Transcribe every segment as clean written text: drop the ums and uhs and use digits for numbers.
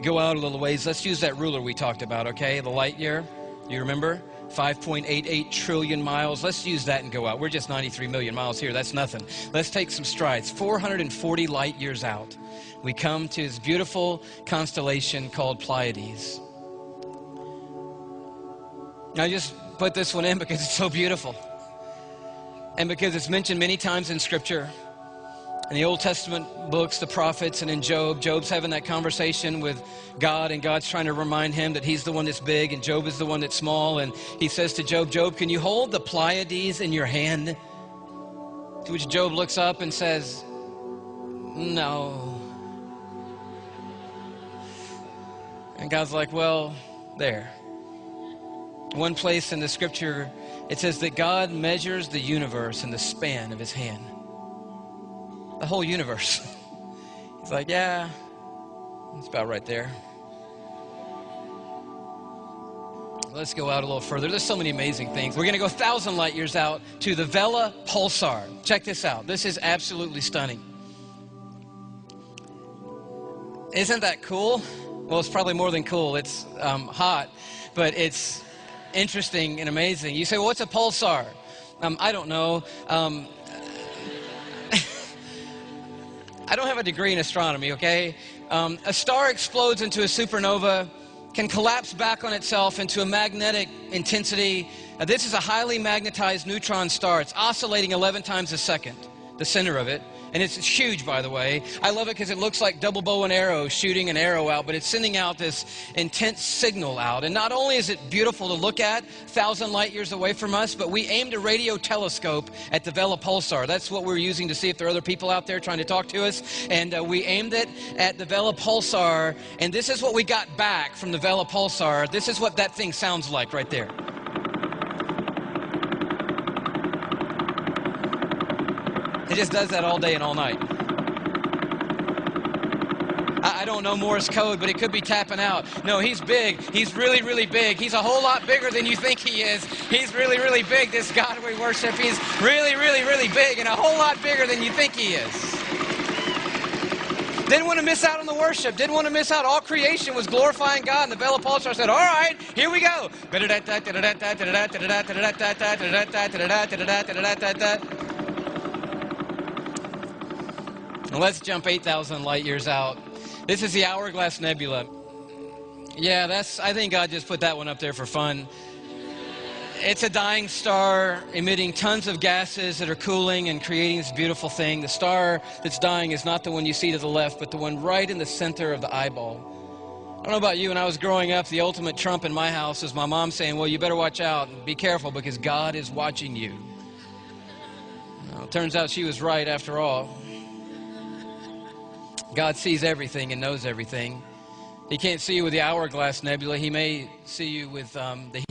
Go out a little ways. Let's use that ruler we talked about, okay? The light year. You remember? 5.88 trillion miles. Let's use that and go out. We're just 93 million miles here. That's nothing. Let's take some strides. 440 light years out, we come to this beautiful constellation called Pleiades. I just put this one in because it's so beautiful. And because it's mentioned many times in Scripture. In the Old Testament books, the prophets, and in Job, Job's having that conversation with God, and God's trying to remind him that he's the one that's big and Job is the one that's small. And he says to Job, Job, can you hold the Pleiades in your hand? To which Job looks up and says, no. And God's like, well, there. One place in the Scripture, it says that God measures the universe in the span of his hand. The whole universe. He's like, yeah, it's about right there. Let's go out a little further. There's so many amazing things. We're going to go 1,000 light years out to the Vela pulsar. Check this out. This is absolutely stunning. Isn't that cool? Well, it's probably more than cool. It's hot, but it's interesting and amazing. You say, well, what's a pulsar? I don't know. I don't have a degree in astronomy, okay? A star explodes into a supernova, can collapse back on itself into a magnetic intensity. This is a highly magnetized neutron star. It's oscillating 11 times a second, the center of it. And it's huge, by the way. I love it because it looks like double bow and arrow shooting an arrow out, but it's sending out this intense signal out. And not only is it beautiful to look at, 1,000 light years away from us, but we aimed a radio telescope at the Vela pulsar. That's what we're using to see if there are other people out there trying to talk to us. And we aimed it at the Vela pulsar, and this is what we got back from the Vela pulsar. This is what that thing sounds like right there. It just does that all day and all night. I don't know Morse code, but it could be tapping out. No, he's big. He's really, really big. He's a whole lot bigger than you think he is. He's really, really big, this God we worship. He's really, really, really big and a whole lot bigger than you think he is. Didn't want to miss out on the worship. Didn't want to miss out. All creation was glorifying God. And the Vela pulsar said, all right, here we go. Let's jump 8,000 light years out. This is the Hourglass Nebula. Yeah, I think God just put that one up there for fun. It's a dying star emitting tons of gases that are cooling and creating this beautiful thing. The star that's dying is not the one you see to the left, but the one right in the center of the eyeball. I don't know about you, when I was growing up, the ultimate trump in my house was my mom saying, well, you better watch out and be careful because God is watching you. Well, it turns out she was right after all. God sees everything and knows everything. He can't see you with the Hourglass Nebula. He may see you with the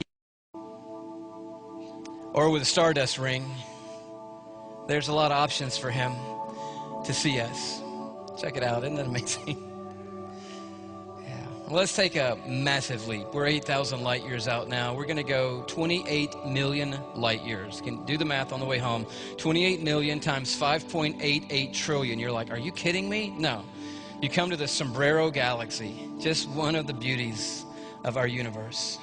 or with a stardust ring. There's a lot of options for him to see us. Check it out. Isn't that amazing? Yeah. Well, let's take a massive leap. We're 8,000 light years out now. We're going to go 28 million light years. You can do the math on the way home. 28 million times 5.88 trillion. You're like, are you kidding me? No. You come to the Sombrero Galaxy, just one of the beauties of our universe.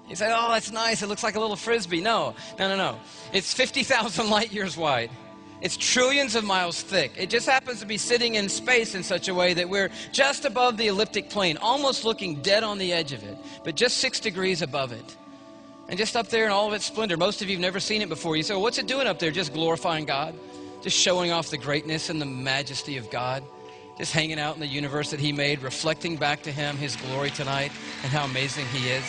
You say, oh, that's nice. It looks like a little frisbee. No. It's 50,000 light years wide. It's trillions of miles thick. It just happens to be sitting in space in such a way that we're just above the elliptic plane, almost looking dead on the edge of it, but just 6 degrees above it. And just up there in all of its splendor. Most of you have never seen it before. You say, well, what's it doing up there? Just glorifying God? Just showing off the greatness and the majesty of God? Just hanging out in the universe that he made, reflecting back to him his glory tonight and how amazing he is?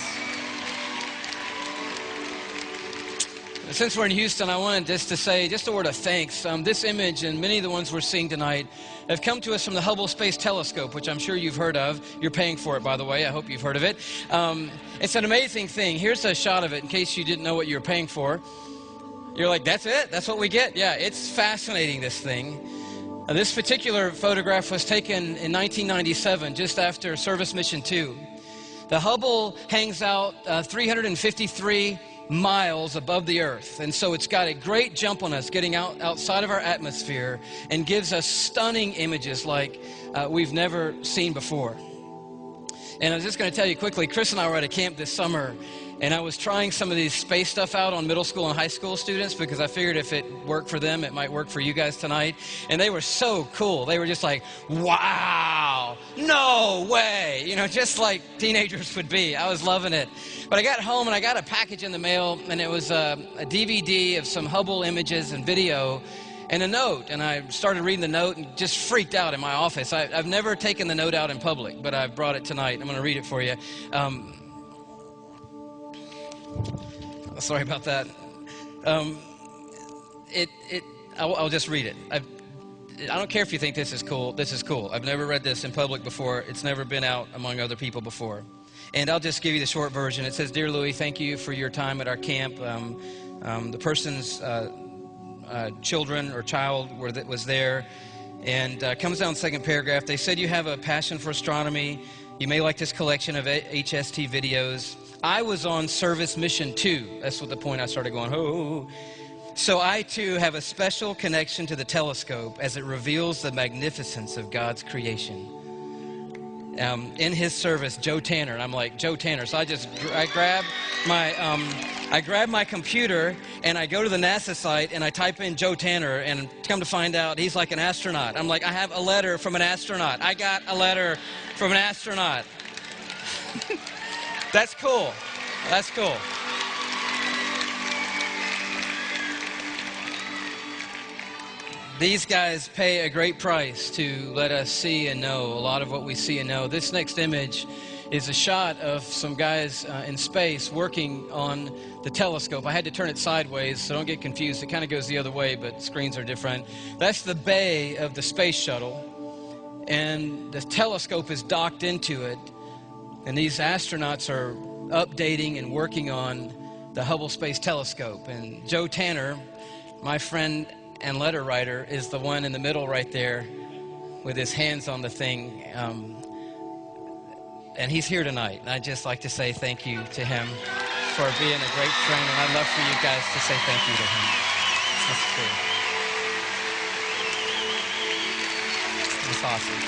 Since we're in Houston, I wanted just to say just a word of thanks. This image and many of the ones we're seeing tonight have come to us from the Hubble Space Telescope, which I'm sure you've heard of. You're paying for it, by the way. I hope you've heard of it. It's an amazing thing. Here's a shot of it in case you didn't know what you were paying for. You're like, that's it? That's what we get? Yeah, it's fascinating, this thing. This particular photograph was taken in 1997, just after Service Mission 2. The Hubble hangs out 353 miles above the earth. And so it's got a great jump on us getting outside of our atmosphere and gives us stunning images like we've never seen before. And I was just going to tell you quickly, Chris and I were at a camp this summer, and I was trying some of these space stuff out on middle school and high school students because I figured if it worked for them, it might work for you guys tonight. And they were so cool. They were just like, wow, no way, you know, just like teenagers would be. I was loving it. But I got home and I got a package in the mail, and it was a DVD of some Hubble images and video and a note. And I started reading the note and just freaked out in my office. I've never taken the note out in public, but I brought it tonight. I'm going to read it for you. Sorry about that. I'll just read it. I don't care if you think this is cool. This is cool. I've never read this in public before. It's never been out among other people before. And I'll just give you the short version. It says, "Dear Louis, thank you for your time at our camp. The person's children or child was there." And comes down the second paragraph. "They said you have a passion for astronomy. You may like this collection of HST videos. I was on service mission too." That's what the point I started going, oh. "So I too have a special connection to the telescope as it reveals the magnificence of God's creation. In his service, Joe Tanner." And I'm like, Joe Tanner. So I grab my computer and I go to the NASA site and I type in Joe Tanner, and come to find out he's like an astronaut. I'm like, I have a letter from an astronaut. I got a letter from an astronaut. That's cool. That's cool. These guys pay a great price to let us see and know a lot of what we see and know. This next image is a shot of some guys in space working on the telescope. I had to turn it sideways, so don't get confused. It kind of goes the other way, but screens are different. That's the bay of the space shuttle, and the telescope is docked into it. And these astronauts are updating and working on the Hubble Space Telescope. And Joe Tanner, my friend and letter writer, is the one in the middle right there with his hands on the thing. And he's here tonight. And I'd just like to say thank you to him for being a great friend. And I'd love for you guys to say thank you to him. That's cool. It's awesome.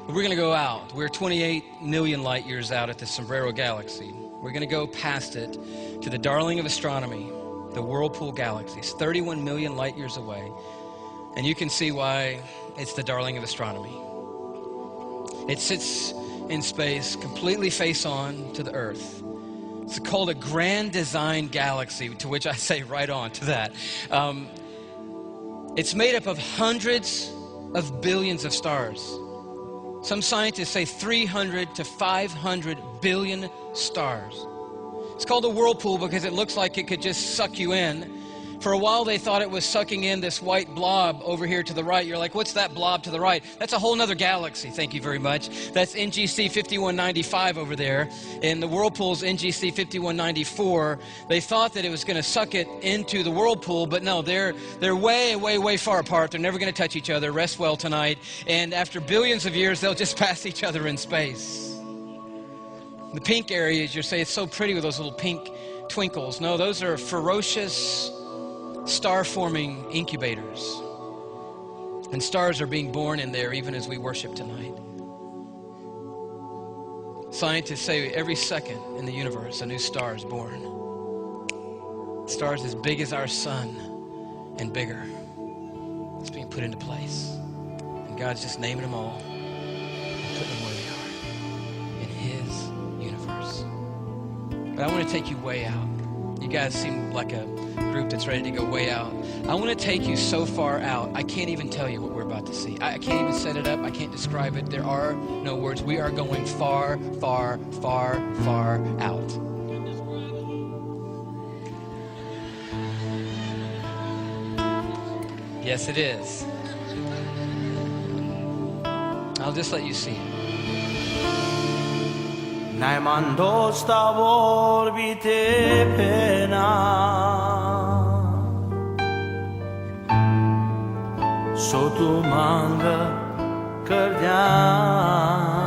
We're going to go out. We're 28 million light years out at the Sombrero Galaxy. We're going to go past it to the darling of astronomy, the Whirlpool Galaxy. It's 31 million light years away. And you can see why it's the darling of astronomy. It sits in space, completely face on to the Earth. It's called a grand design galaxy, to which I say right on to that. It's made up of hundreds of billions of stars. Some scientists say 300 to 500 billion stars. It's called a whirlpool because it looks like it could just suck you in. For a while they thought it was sucking in this white blob over here to the right. You're like, what's that blob to the right? That's a whole nother galaxy, thank you very much. That's NGC 5195 over there. And the whirlpool's NGC 5194. They thought that it was going to suck it into the whirlpool, but no, they're way, way, way far apart. They're never going to touch each other. Rest well tonight. And after billions of years, they'll just pass each other in space. The pink areas, you say it's so pretty with those little pink twinkles. No, those are ferocious star-forming incubators. And stars are being born in there even as we worship tonight. Scientists say every second in the universe a new star is born. Stars as big as our sun and bigger. It's being put into place. And God's just naming them all and putting them where they are in His universe. But I want to take you way out. You guys seem like a group that's ready to go way out. I want to take you so far out, I can't even tell you what we're about to see. I can't even set it up. I can't describe it. There are no words. We are going far, far, far, far out. Yes, it is. I'll just let you see it. 날 만도sta vorbite pena sotto manga cardiana.